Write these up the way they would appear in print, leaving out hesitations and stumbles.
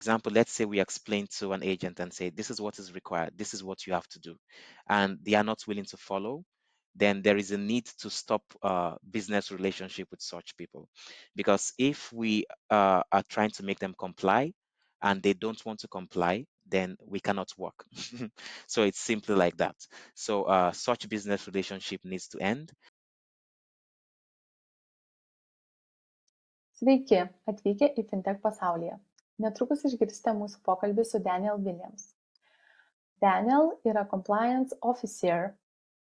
example, let's say we explain to an agent and say, this is what is required, this is what you have to do, and they are not willing to follow, then there is a need to stop business relationship with such people. Because if we are trying to make them comply and they don't want to comply, then we cannot work. So it's simply like that. So such business relationship needs to end. Sveiki, atvykę į Fintech pasaulyje. Netrukus išgirsite mūsų pokalbį su Daniel Williams. Daniel yra compliance officer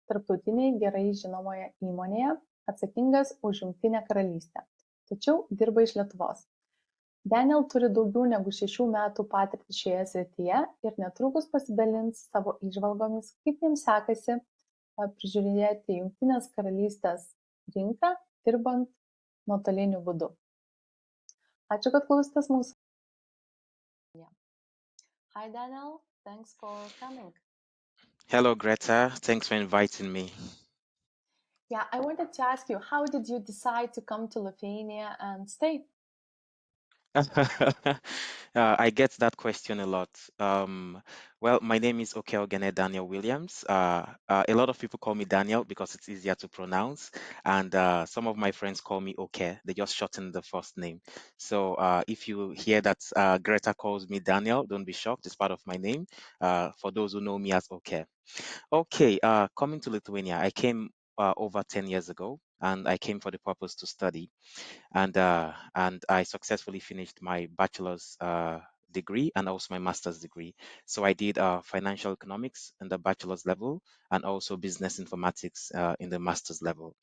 tarptautinėje gerai žinomoje įmonėje, atsakingas už Jungtinę karalystę, tačiau dirba iš Lietuvos. Daniel turi daugiau negu 6 metų patirtį šioje srityje ir netrukus pasidalins savo įžvalgomis, kaip jiems sekasi prižiūrėti Jungtinės karalystės rinką, dirbant nuotoliniu būdu. Ačiū, kad klausotės mūsų. Hi, Daniel. Thanks for coming. Hello, Greta. Thanks for inviting me. Yeah, I wanted to ask you, how did you decide to come to Lithuania and stay? I get that question a lot. Well, my name is Okeoghene Daniel Williams. A lot of people call me Daniel because it's easier to pronounce, and some of my friends call me Oke. They just shorten the first name. So if you hear that Greta calls me Daniel, don't be shocked. It's part of my name. For those who know me as Oke. Okay, coming to Lithuania, I came over 10 years ago, and I came for the purpose to study, and I successfully finished my bachelor's degree and also my master's degree. So I did financial economics in the bachelor's level and also business informatics in the master's level.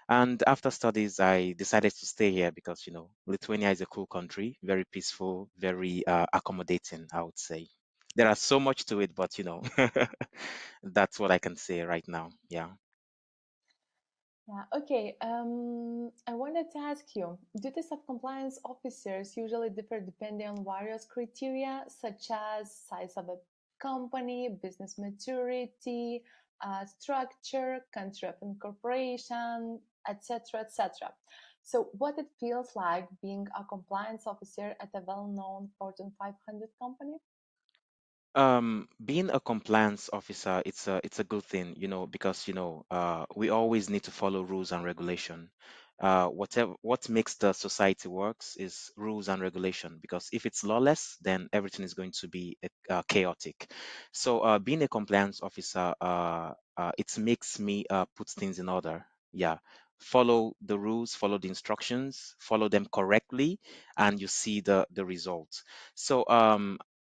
And after studies, I decided to stay here because Lithuania is a cool country, very peaceful, very accommodating, I would say. There are so much to it, but that's what I can say right now. Yeah. Yeah, okay. I wanted to ask you, duties of compliance officers usually differ depending on various criteria, such as size of a company, business maturity, structure, country of incorporation, etc., etc. So, what it feels like being a compliance officer at a well-known Fortune 500 company? Being a compliance officer, it's a good thing, because we always need to follow rules and regulation. What makes the society works is rules and regulation, because if it's lawless, then everything is going to be chaotic. So being a compliance officer, it makes me put things in order. Yeah. Follow the rules, follow the instructions, follow them correctly, and you see the results. So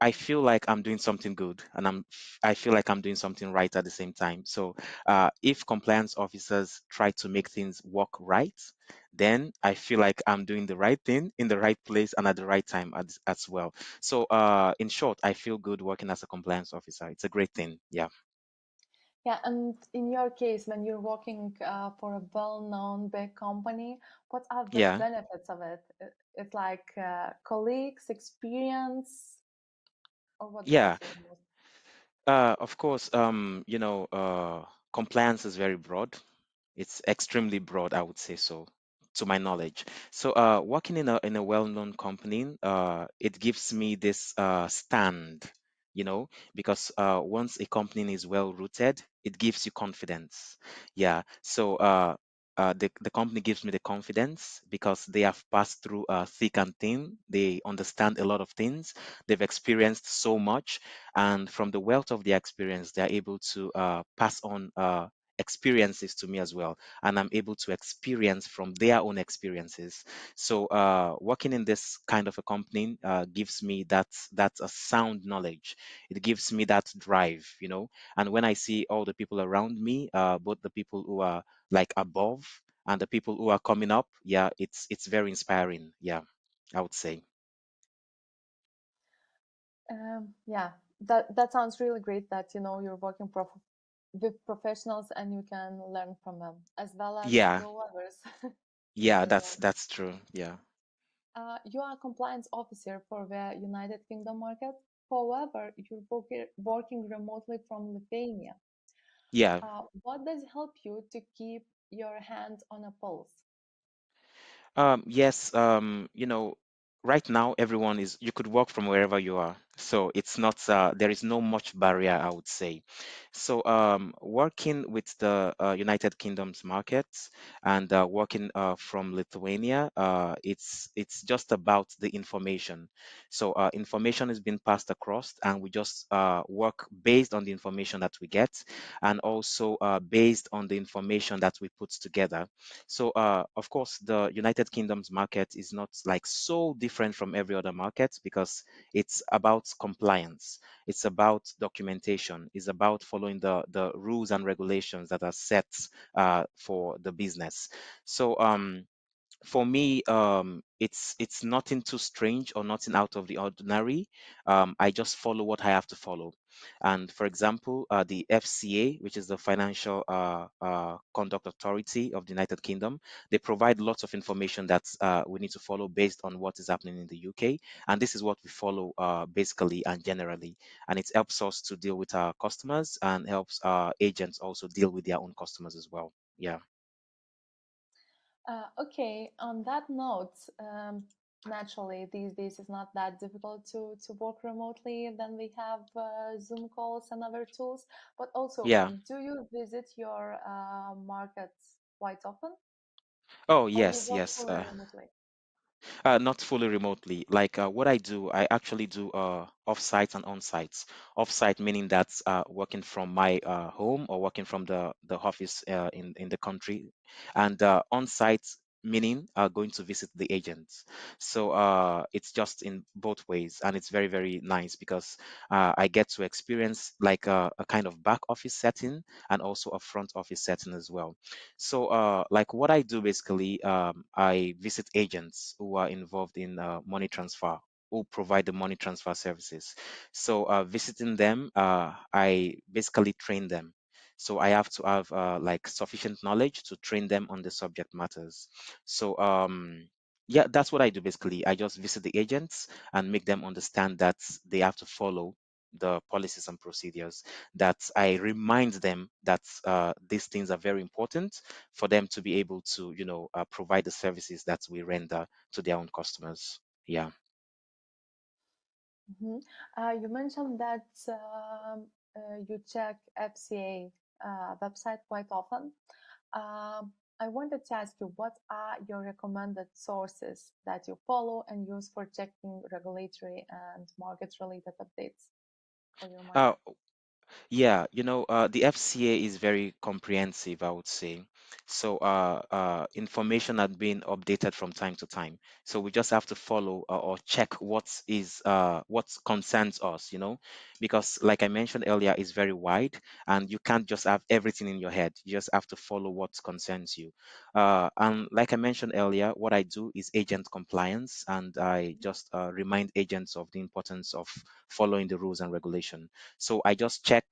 I feel like I'm doing something good, and I feel like I'm doing something right at the same time. So if compliance officers try to make things work right, then I feel like I'm doing the right thing in the right place and at the right time as well. So in short, I feel good working as a compliance officer. It's a great thing. Yeah. Yeah, and in your case, when you're working for a well-known big company, what are the Yeah. benefits of it? It's like colleagues, experience, or what do you Yeah. feel most? Of course, compliance is very broad. It's extremely broad, I would say so, to my knowledge. So, working in a well-known company, it gives me this stand, because once a company is well rooted, it gives you confidence. Yeah. So, the company gives me the confidence because they have passed through thick and thin. They understand a lot of things. They've experienced so much, and from the wealth of their experience, they are able to pass on experiences to me as well, and I'm able to experience from their own experiences. So working in this kind of a company gives me that's a sound knowledge. It gives me that drive, and when I see all the people around me, both the people who are like above and the people who are coming up, yeah, it's very inspiring. Yeah, I would say. Yeah, that sounds really great. That you're working with professionals and you can learn from them as well as Yeah, grow others. yeah, So, that's true. Yeah. you are a compliance officer for the United Kingdom market. However, you're working remotely from Lithuania. Yeah. What does help you to keep your hand on a pulse? Yes, right now everyone is, you could work from wherever you are, so it's not there is no much barrier, I would say. So working with the United Kingdom's markets and working from Lithuania, it's just about the information. So information is being passed across, and we just work based on the information that we get, and also based on the information that we put together. So, of course, the United Kingdom's market is not like so different from every other market, because it's about compliance, it's about documentation, it's about following the rules and regulations that are set for the business. So, for me, it's nothing too strange or nothing out of the ordinary. I just follow what I have to follow. And for example, the FCA, which is the Financial Conduct Authority of the United Kingdom, they provide lots of information that we need to follow based on what is happening in the UK. And this is what we follow basically and generally. And it helps us to deal with our customers, and helps our agents also deal with their own customers as well. Yeah. Okay, on that note, naturally these days it's not that difficult to work remotely. Then we have Zoom calls and other tools. But also, Yeah. do you visit your markets quite often, Oh, or you yes, work yes. fully remotely? Not fully remotely. Like what I do, I actually do off-site and on-site. Off-site meaning that's working from my home, or working from the office in the country, and on-site meaning going to visit the agents. So it's just in both ways, and it's very, very nice, because I get to experience like a kind of back office setting, and also a front office setting as well. So, like what I do basically, I visit agents who are involved in money transfer, who provide the money transfer services. So, visiting them, I basically train them. So I have to have like sufficient knowledge to train them on the subject matters. So, yeah, that's what I do basically. I just visit the agents and make them understand that they have to follow the policies and procedures, that I remind them that these things are very important for them to be able to, provide the services that we render to their own customers. Yeah. Mhm. You mentioned that you check FCA website quite often. I wanted to ask you, what are your recommended sources that you follow and use for checking regulatory and market-related updates for your Uh, market? Yeah, the FCA is very comprehensive, I would say. So, information had been updated from time to time. So we just have to follow or check what concerns us, because like I mentioned earlier, it's very wide, and you can't just have everything in your head. You just have to follow what concerns you. And like I mentioned earlier, what I do is agent compliance, and I just remind agents of the importance of following the rules and regulation. So I just check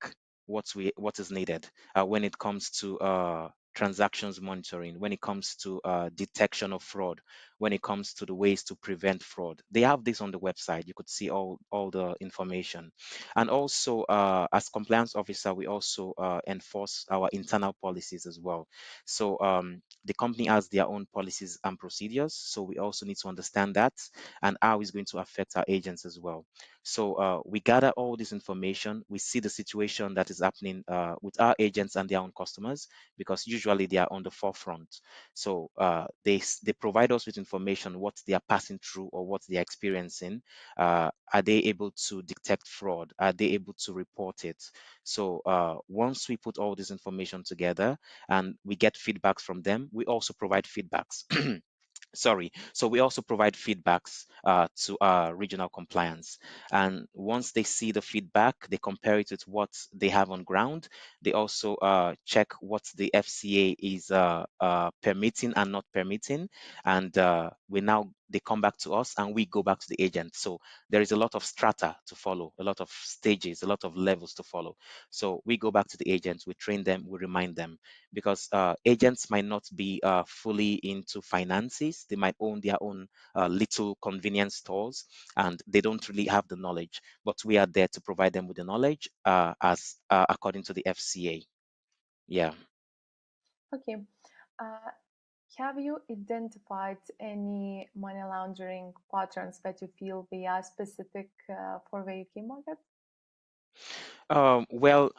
what is needed when it comes to transactions monitoring, when it comes to detection of fraud, when it comes to the ways to prevent fraud. They have this on the website. You could see all the information. And also, as compliance officer, we also enforce our internal policies as well. So the company has their own policies and procedures. So we also need to understand that, and how it's going to affect our agents as well. So we gather all this information. We see the situation that is happening with our agents and their own customers, because usually they are on the forefront. So they provide us with information, what they are passing through or what they are experiencing. Are they able to detect fraud? Are they able to report it? So once we put all this information together and we get feedbacks from them, we also provide feedbacks. Sorry, so we also provide feedbacks to our regional compliance, and once they see the feedback, they compare it with what they have on ground. They also check what the FCA is permitting and not permitting, and they come back to us, and we go back to the agent. So there is a lot of strata to follow, a lot of stages, a lot of levels to follow. So we go back to the agents, we train them, we remind them, because agents might not be fully into finances. They might own their own little convenience stores, and they don't really have the knowledge. But we are there to provide them with the knowledge as according to the FCA. Yeah. Okay. Uh, Have you identified any money laundering patterns that you feel they are specific for the UK market? Well,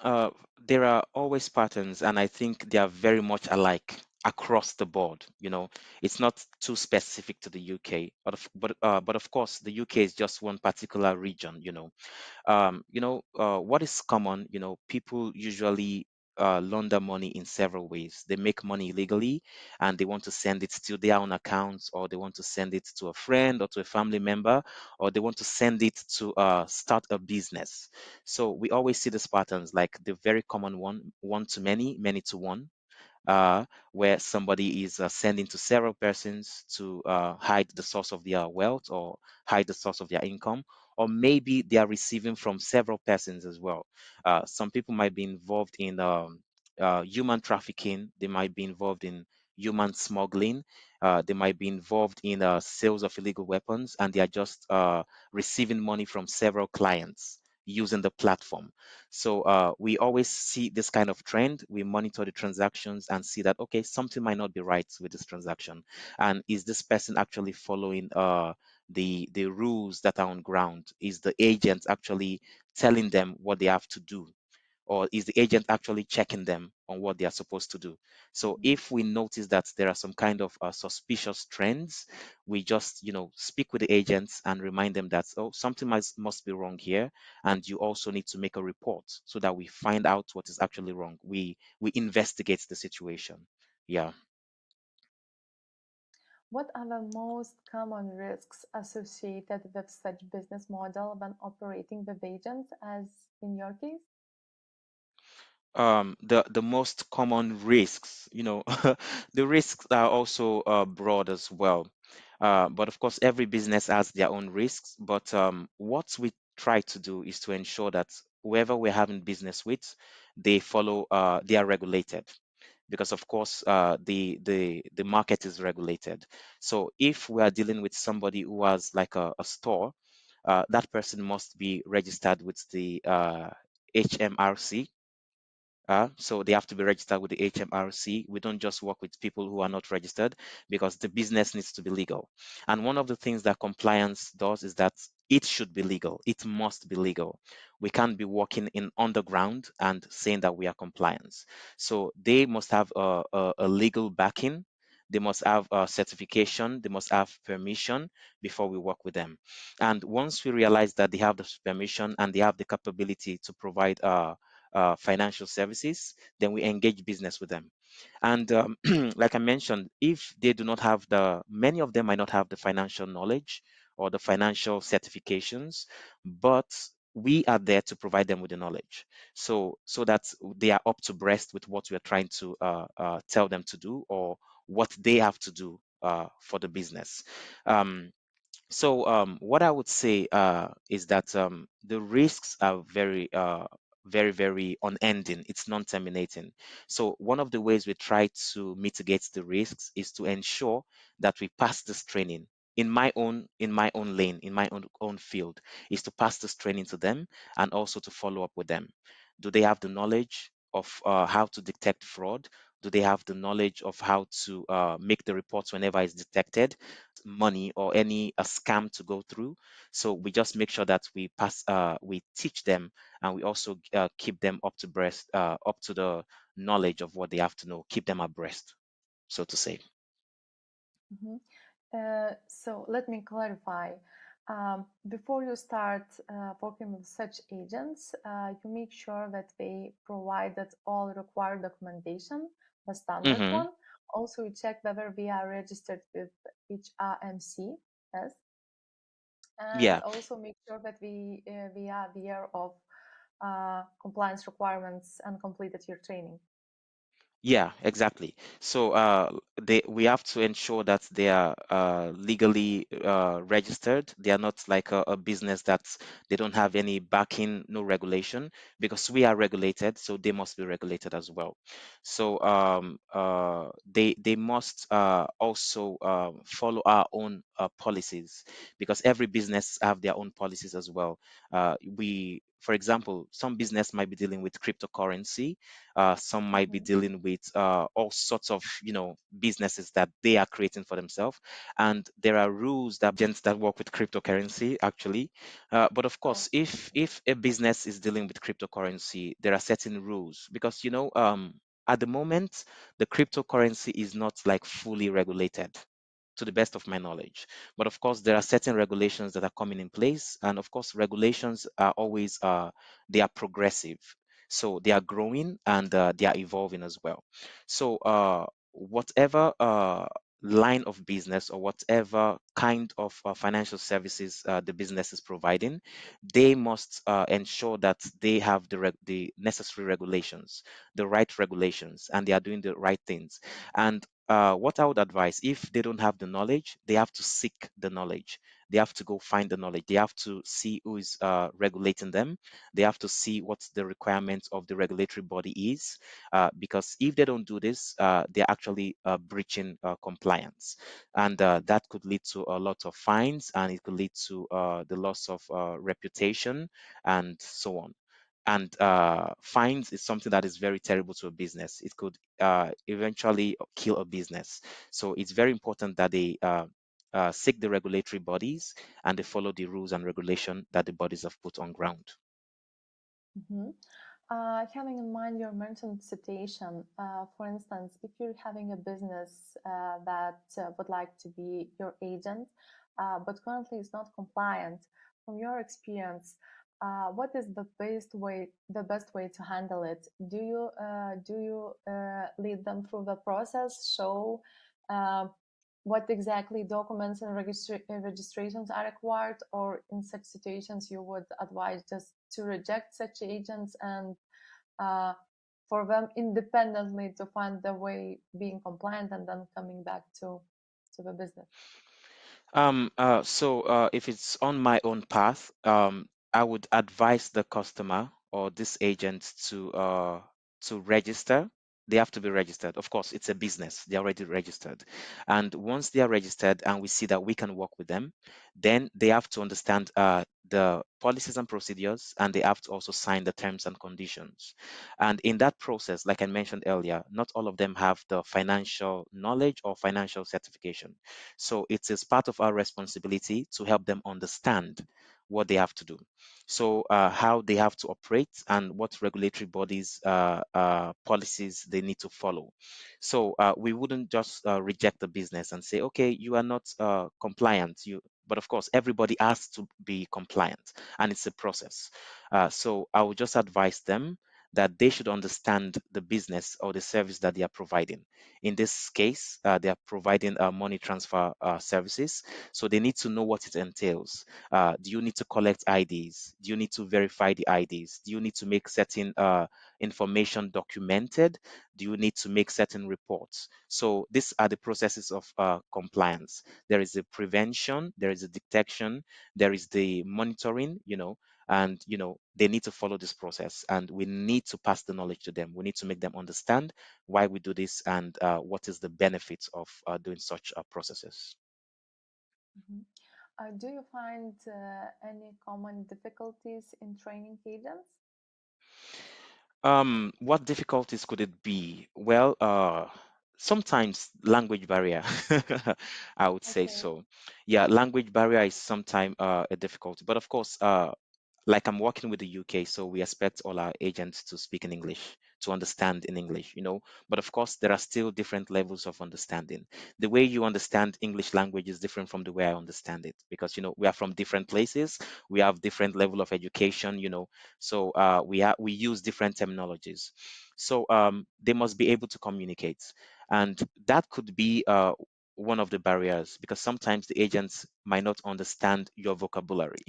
there are always patterns, and I think they are very much alike across the board. It's not too specific to the UK, but of course, the UK is just one particular region. What is common, people usually launder money in several ways. They make money illegally and they want to send it to their own accounts, or they want to send it to a friend or to a family member, or they want to send it to start a business. So we always see these patterns, like the very common one to many, many to one, where somebody is sending to several persons to hide the source of their wealth or hide the source of their income, or maybe they are receiving from several persons as well. Some people might be involved in human trafficking, they might be involved in human smuggling, they might be involved in sales of illegal weapons, and they are just receiving money from several clients using the platform. So we always see this kind of trend. We monitor the transactions and see that, okay, something might not be right with this transaction. And is this person actually following the rules that are on ground? Is the agent actually telling them what they have to do? Or is the agent actually checking them on what they are supposed to do? So Mhm. if we notice that there are some kind of suspicious trends, we just speak with the agents and remind them that, oh, something must be wrong here, and you also need to make a report so that we find out what is actually wrong. We investigate the situation. Yeah. What are the most common risks associated with such business model when operating with agents, as in your case? The most common risks, the risks are also broad as well. But of course, every business has their own risks. But what we try to do is to ensure that whoever we're having business with, they are regulated, because of course the market is regulated. So if we are dealing with somebody who has like a store, that person must be registered with the HMRC. So they have to be registered with the HMRC. We don't just work with people who are not registered, because the business needs to be legal. And one of the things that compliance does is that it should be legal. It must be legal. We can't be working in underground and saying that we are compliance. So they must have a legal backing. They must have a certification. They must have permission before we work with them. And once we realize that they have the permission and they have the capability to provide financial services, then we engage business with them. And like I mentioned, if they do not have many of them might not have the financial knowledge or the financial certifications, but we are there to provide them with the knowledge, so that they are up to breast with what we are trying to tell them to do, or what they have to do for the business. Um, so what I would say is that the risks are very, very unending. It's non-terminating. So one of the ways we try to mitigate the risks is to ensure that we pass this training. In my own lane, in my own field, is to pass this training to them and also to follow up with them. Do they have the knowledge of how to detect fraud? Do they have the knowledge of how to make the reports whenever it's detected? Money or any a scam to go through. So we just make sure that we teach them, and we also keep them up to the knowledge of what they have to know, keep them abreast, so to say. Mhm. So let me clarify. Before you start working with such agents, you make sure that they provided all required documentation, the standard Hmm. one. Also, you check whether we are registered with HRMC, yes, and Yeah. also make sure that we are aware of compliance requirements and completed your training. Yeah, exactly. So we have to ensure that they are legally registered. They are not like a business that they don't have any backing, no regulation, because we are regulated, so they must be regulated as well. So they must also follow our own policies, because every business have their own policies as well. For example, some business might be dealing with cryptocurrency, some might be Mhm. dealing with all sorts of businesses that they are creating for themselves, and there are rules that agents that work with cryptocurrency actually. But of Oh, course, if a business is dealing with cryptocurrency, there are certain rules, because at the moment the cryptocurrency is not like fully regulated, to the best of my knowledge. But of course, there are certain regulations that are coming in place, and of course, regulations are always they are progressive, so they are growing and they are evolving as well. So whatever line of business or whatever kind of financial services the business is providing, they must ensure that they have the necessary regulations, the right regulations, and they are doing the right things. And what I would advise, if they don't have the knowledge, they have to seek the knowledge. They have to go find the knowledge. They have to see who is regulating them. They have to see what the requirements of the regulatory body is, because if they don't do this, they're actually breaching compliance, and that could lead to a lot of fines, and it could lead to the loss of reputation and so on. And fines is something that is very terrible to a business. It could eventually kill a business. So it's very important that they seek the regulatory bodies and they follow the rules and regulation that the bodies have put on ground. mhm. Having in mind your mentioned situation, for instance, if you're having a business that would like to be your agent, but currently is not compliant, from your experience, what is the best way to handle it? Do you lead them through the process, show uh, what exactly documents and registrations are required, or in such situations you would advise just to reject such agents and uh, for them independently to find their way being compliant and then coming back to the business? If it's on my own path, I would advise the customer or this agent to register. They have to be registered. Of course, it's a business. They're already registered. And once they are registered and we see that we can work with them, then they have to understand the policies and procedures, and they have to also sign the terms and conditions. And in that process, like I mentioned earlier, not all of them have the financial knowledge or financial certification. So it is part of our responsibility to help them understand what they have to do. So how they have to operate and what regulatory bodies policies they need to follow. So we wouldn't just reject the business and say, okay, you are not compliant. But of course, everybody has to be compliant, and it's a process. So I would just advise them that they should understand the business or the service that they are providing. In this case, they are providing money transfer services. So they need to know what it entails. Do you need to collect IDs? Do you need to verify the IDs? Do you need to make certain information documented? Do you need to make certain reports? So these are the processes of compliance. There is a prevention, there is a detection, there is the monitoring, and they need to follow this process, and we need to pass the knowledge to them. We need to make them understand why we do this and what is the benefits of doing such processes. Mhm. Do you find any common difficulties in training agents? What difficulties could it be? Well, sometimes language barrier. I would say Okay. so. Yeah, language barrier is sometimes a difficulty. But of course, like I'm working with the UK, so we expect all our agents to speak in English, to understand in English. But of course, there are still different levels of understanding. The way you understand English language is different from the way I understand it, because we are from different places, we have different level of education. So we use different terminologies. So they must be able to communicate, and that could be one of the barriers, because sometimes the agents might not understand your vocabulary.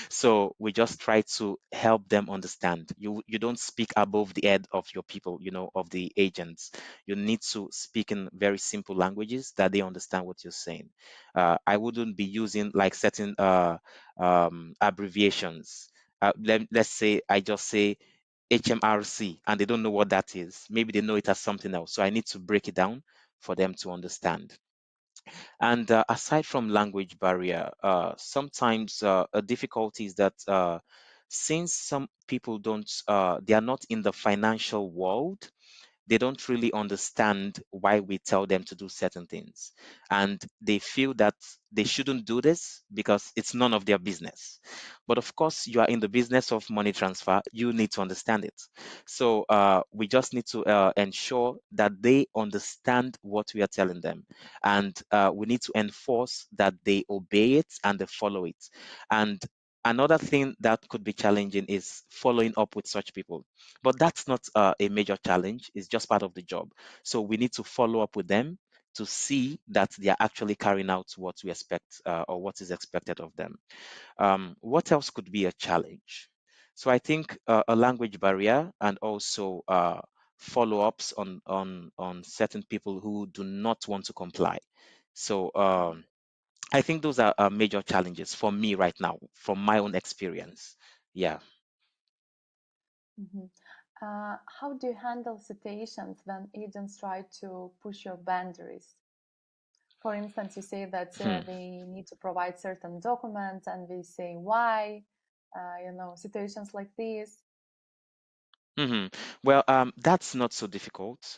So we just try to help them understand. You don't speak above the head of your people, of the agents. You need to speak in very simple languages that they understand what you're saying. I wouldn't be using like certain abbreviations. Let's say I just say HMRC and they don't know what that is. Maybe they know it as something else. So I need to break it down for them to understand. And aside from language barrier, sometimes a difficulty is that since some people don't, they are not in the financial world, they don't really understand why we tell them to do certain things. And they feel that they shouldn't do this because it's none of their business. But of course, you are in the business of money transfer, you need to understand it. So we just need to ensure that they understand what we are telling them. And we need to enforce that they obey it and they follow it. And another thing that could be challenging is following up with such people, but that's not a major challenge. It's just part of the job. So we need to follow up with them to see that they are actually carrying out what we expect or what is expected of them. What else could be a challenge? So I think a language barrier and also follow-ups on certain people who do not want to comply. So I think those are major challenges for me right now, from my own experience. Yeah. Mhm. How do you handle situations when agents try to push your boundaries? For instance, you say that Hmm. they need to provide certain documents and they say why, situations like this. hmm Well, that's not so difficult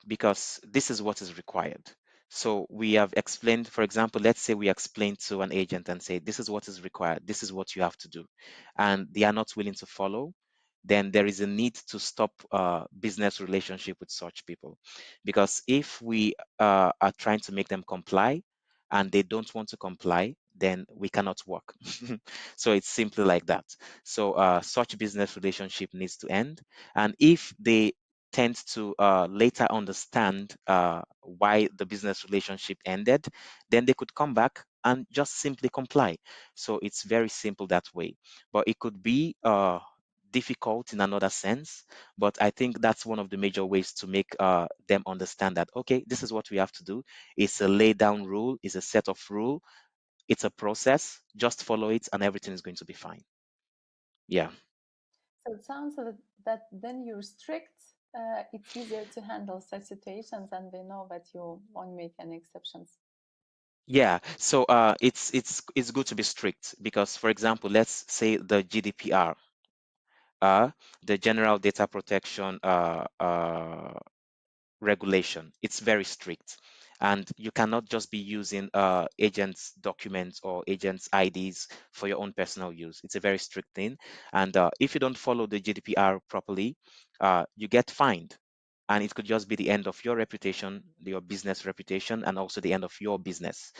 because this is what is required. So we have explained, for example, let's say we explain to an agent and say, this is what is required, this is what you have to do, and they are not willing to follow, then there is a need to stop business relationship with such people. Because if we are trying to make them comply and they don't want to comply, then we cannot work. So it's simply like that. So such business relationship needs to end. And if they tend to later understand why the business relationship ended, then they could come back and just simply comply. So it's very simple that way. But it could be difficult in another sense. But I think that's one of the major ways to make them understand that, okay, this is what we have to do. It's a lay down rule, it's a set of rule, it's a process. Just follow it and everything is going to be fine. Yeah. So it sounds that then you're strict. It's easier to handle such situations, and they know that you won't make any exceptions. Yeah, so it's good to be strict because, for example, let's say the GDPR, uh, the General Data Protection regulation. It's very strict, and you cannot just be using agents' documents or agents' IDs for your own personal use. It's a very strict thing, and if you don't follow the GDPR properly, you get fined. And it could just be the end of your reputation, your business reputation, and also the end of your business,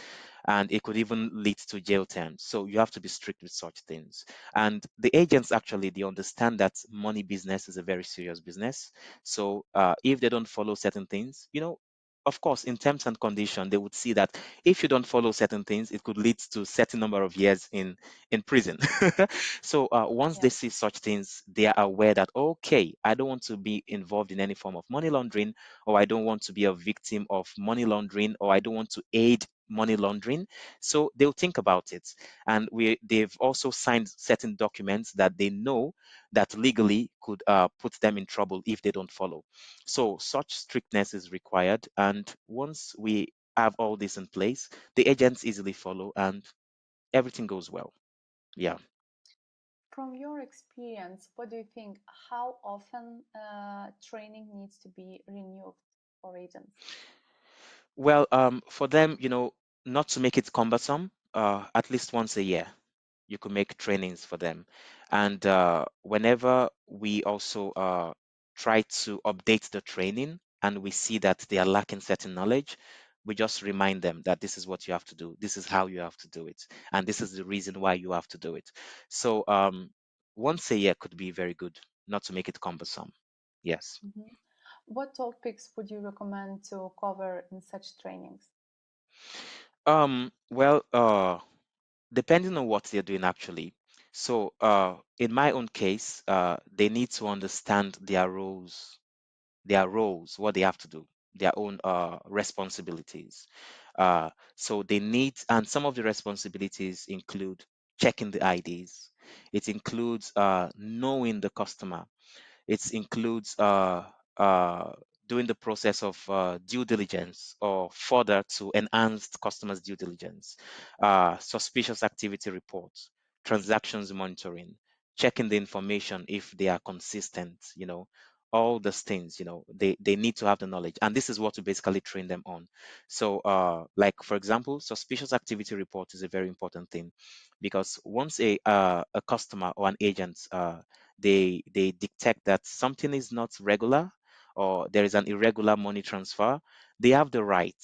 and it could even lead to jail terms. So you have to be strict with such things. And the agents actually, they understand that money business is a very serious business. So if they don't follow certain things, of course, in terms and condition, they would see that if you don't follow certain things, it could lead to certain number of years in prison. So once Yeah. they see such things, they are aware that, okay, I don't want to be involved in any form of money laundering, or I don't want to be a victim of money laundering, or I don't want to aid money laundering. So they'll think about it. And they've also signed certain documents that they know that legally could put them in trouble if they don't follow. So such strictness is required. And once we have all this in place, the agents easily follow and everything goes well. Yeah. From your experience, what do you think? How often training needs to be renewed for agents? Well, for them, not to make it cumbersome, at least once a year, you could make trainings for them. And whenever we also try to update the training and we see that they are lacking certain knowledge, we just remind them that this is what you have to do, this is how you have to do it, and this is the reason why you have to do it. So once a year could be very good, not to make it cumbersome. Yes. Mhm. What topics would you recommend to cover in such trainings? Well, depending on what they're doing actually. So in my own case, they need to understand their roles, what they have to do, their own responsibilities. So they need, and some of the responsibilities include checking the IDs. It includes knowing the customer. It includes uh, doing the process of due diligence or further to enhanced customers' due diligence, suspicious activity reports, transactions monitoring, checking the information if they are consistent, all those things, they need to have the knowledge. And this is what we basically train them on. So, like, for example, suspicious activity report is a very important thing, because once a customer or an agent, they detect that something is not regular or there is an irregular money transfer, they have the right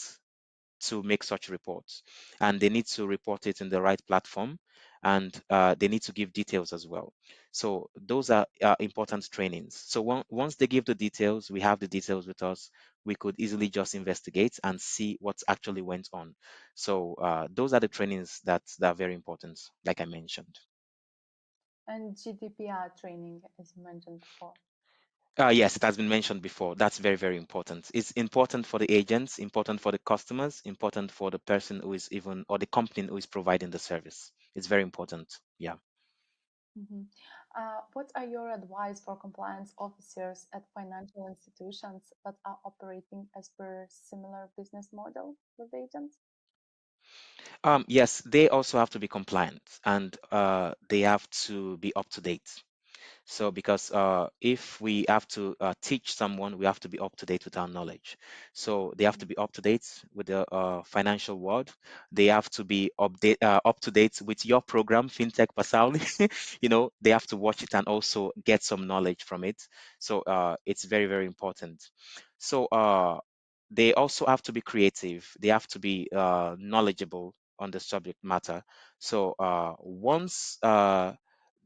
to make such reports, and they need to report it in the right platform, and they need to give details as well. So those are important trainings. So once they give the details, we have the details with us, we could easily just investigate and see what actually went on. So those are the trainings that are very important, like I mentioned. And GDPR training, as you mentioned before. Yes, it has been mentioned before. That's very, very important. It's important for the agents, important for the customers, important for the person who is even, or the company who is providing the service. It's very important. Yeah. Mhm. What are your advice for compliance officers at financial institutions that are operating as per similar business model with agents? Yes, they also have to be compliant, and they have to be up to date. So, because if we have to teach someone, we have to be up to date with our knowledge. So they have to Mhm. be up to date with the financial world. They have to be up to date with your program, Fintech pasaulyje. They have to watch it and also get some knowledge from it. So it's very, very important. So they also have to be creative. They have to be knowledgeable on the subject matter. So once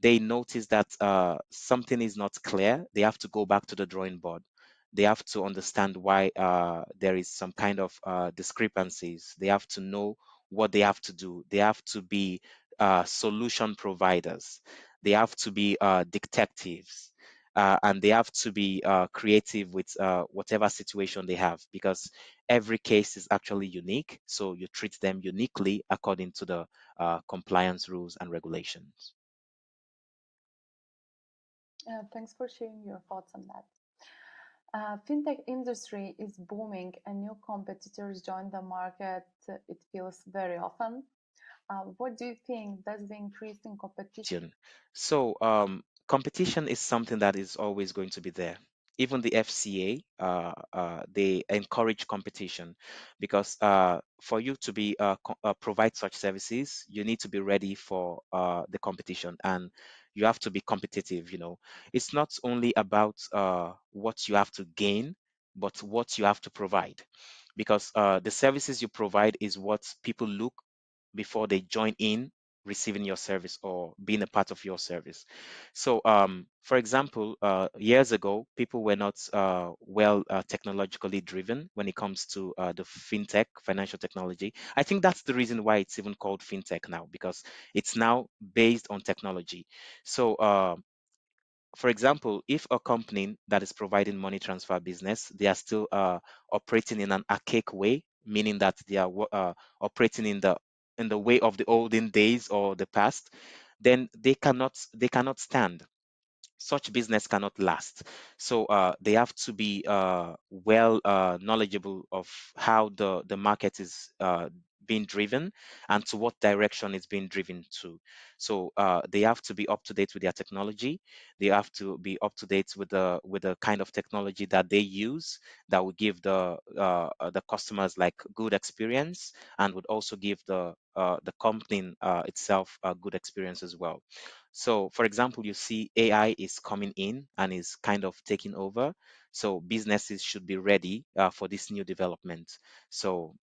they notice that something is not clear, they have to go back to the drawing board. They have to understand why there is some kind of discrepancies. They have to know what they have to do. They have to be solution providers. They have to be detectives. And they have to be creative with whatever situation they have, because every case is actually unique. So you treat them uniquely according to the compliance rules and regulations. Thanks for sharing your thoughts on that. Fintech industry is booming and new competitors join the market. It feels very often. What do you think? Does the increase in competition? So, competition is something that is always going to be there. Even the FCA, they encourage competition, because for you to provide such services, you need to be ready for the competition, and you have to be competitive. It's not only about what you have to gain, but what you have to provide, because the services you provide is what people look before they join in receiving your service or being a part of your service. So, for example, years ago, people were not well technologically driven when it comes to the fintech, financial technology. I think that's the reason why it's even called fintech now, because it's now based on technology. So, for example, if a company that is providing money transfer business, they are still operating in an archaic way, meaning that they are operating in the way of the olden days or the past, then they cannot stand. Such business cannot last. So they have to be well knowledgeable of how the market is being driven, and to what direction it's being driven to. So they have to be up to date with their technology. They have to be up to date with the kind of technology that they use, that will give the customers like good experience, and would also give the company itself a good experience as well. So, for example, you see AI is coming in and is kind of taking over. So, businesses should be ready for this new development. So,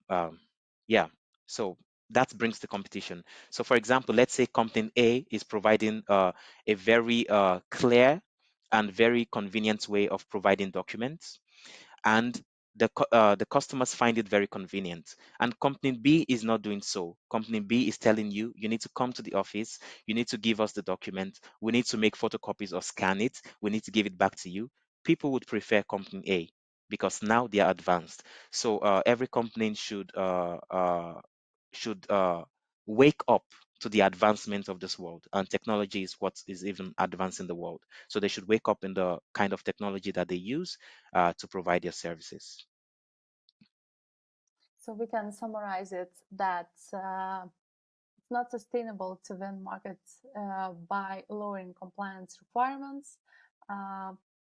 yeah, so that brings the competition. So, for example, let's say company A is providing a very clear and very convenient way of providing documents, and the customers find it very convenient, and company B is not doing so. Company B is telling you, you need to come to the office, you need to give us the document, we need to make photocopies or scan it, we need to give it back to you. People would prefer company A, because now they are advanced. So every company should wake up to the advancement of this world, and technology is what is even advancing the world. So they should wake up in the kind of technology that they use to provide their services. So we can summarize it that it's not sustainable to win markets by lowering compliance requirements.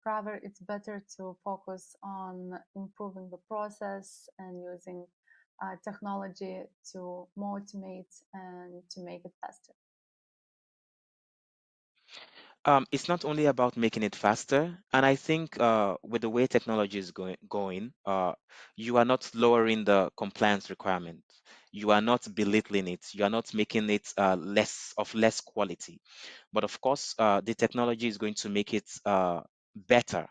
Rather, it's better to focus on improving the process and using technology to motivate and to make it faster. It's not only about making it faster, and I think with the way technology is going, you are not lowering the compliance requirement. You are not belittling it. You are not making it less quality. But of course, the technology is going to make it better.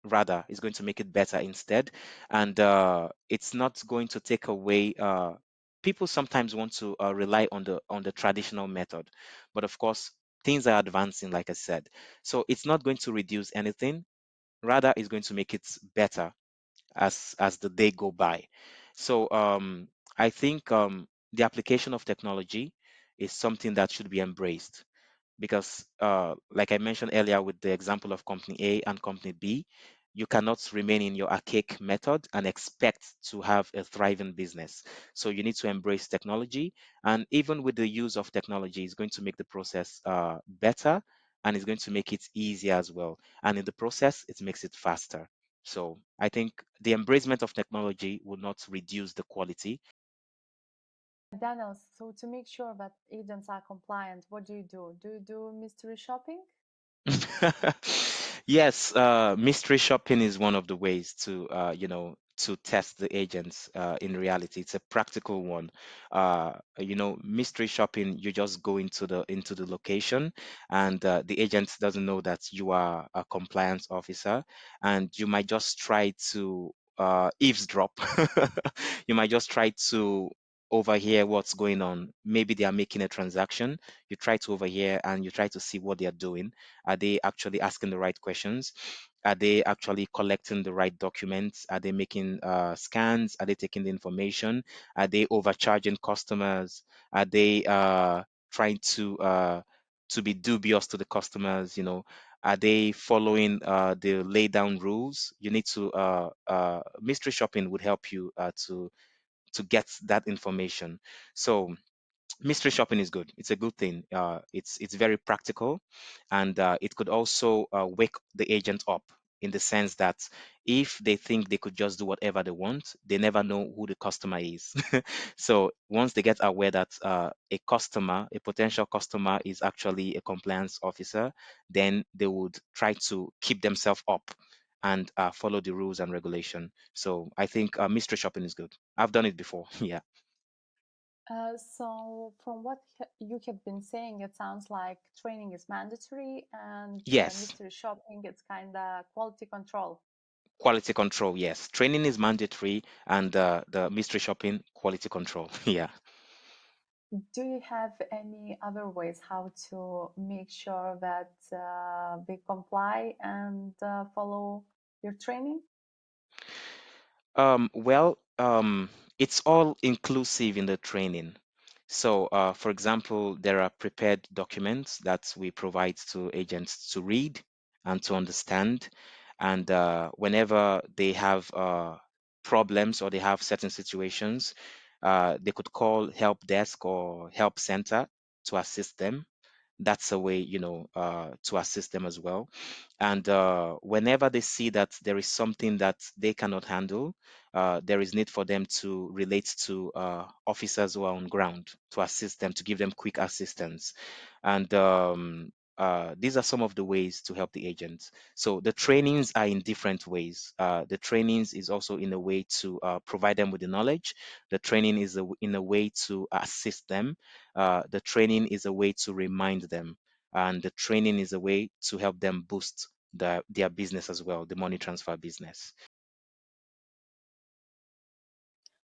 Rather, it's going to make it better instead, and it's not going to take away. People sometimes want to rely on the traditional method, but of course, things are advancing, like I said. So it's not going to reduce anything. Rather, it's going to make it better as the day go by. So I think the application of technology is something that should be embraced because like I mentioned earlier with the example of company A and company B, you cannot remain in your archaic method and expect to have a thriving business. So you need to embrace technology, and even with the use of technology, it's going to make the process better, and it's going to make it easier as well. And in the process, it makes it faster. So I think the embracement of technology will not reduce the quality. Daniel, so to make sure that agents are compliant, what do you do? Do you do mystery shopping? Yes, mystery shopping is one of the ways to, to test the agents in reality. It's a practical one. Mystery shopping, you just go into the location, and the agent doesn't know that you are a compliance officer, and you might just try to eavesdrop. You might just try to overhear what's going on. Maybe they are making a transaction. You try to overhear and you try to see what they are doing. Are they actually asking the right questions? Are they actually collecting the right documents? Are they making scans? Are they taking the information? Are they overcharging customers? Are they trying to be dubious to the customers? Are they following the lay down rules? You need to mystery shopping would help you to get that information. So mystery shopping is good. It's a good thing. It's very practical, and it could also wake the agent up in the sense that if they think they could just do whatever they want, they never know who the customer is. So once they get aware that a potential customer, is actually a compliance officer, then they would try to keep themselves up and follow the rules and regulation. So I think mystery shopping is good. I've done it before. Yeah. So from what you have been saying, it sounds like training is mandatory and Yes. mystery shopping, it's kind of quality control. Quality control, yes. Training is mandatory, and the mystery shopping, quality control. Yeah. Do you have any other ways how to make sure that they comply and follow your training? Well, it's all inclusive in the training. So, for example, there are prepared documents that we provide to agents to read and to understand. And whenever they have problems or they have certain situations, they could call help desk or help center to assist them. That's a way, to assist them as well. And whenever they see that there is something that they cannot handle, there is need for them to relate to officers who are on ground to assist them, to give them quick assistance. And these are some of the ways to help the agents. So the trainings are in different ways. The trainings is also in a way to provide them with the knowledge. The training is in a way to assist them. The training is a way to remind them. And the training is a way to help them boost their business as well, the money transfer business.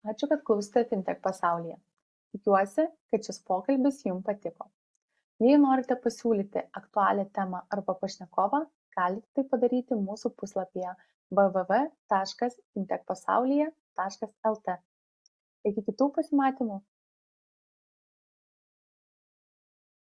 Ačiū, kad klausėte Fintech pasaulyje. Tikiuosi, kad šis pokalbis jums patiko. Jei norite pasiūlyti aktualią temą arba pašnekovą, galite tai padaryti mūsų puslapyje www.fintechpasaulyje.lt. Iki kitų pasimatymų.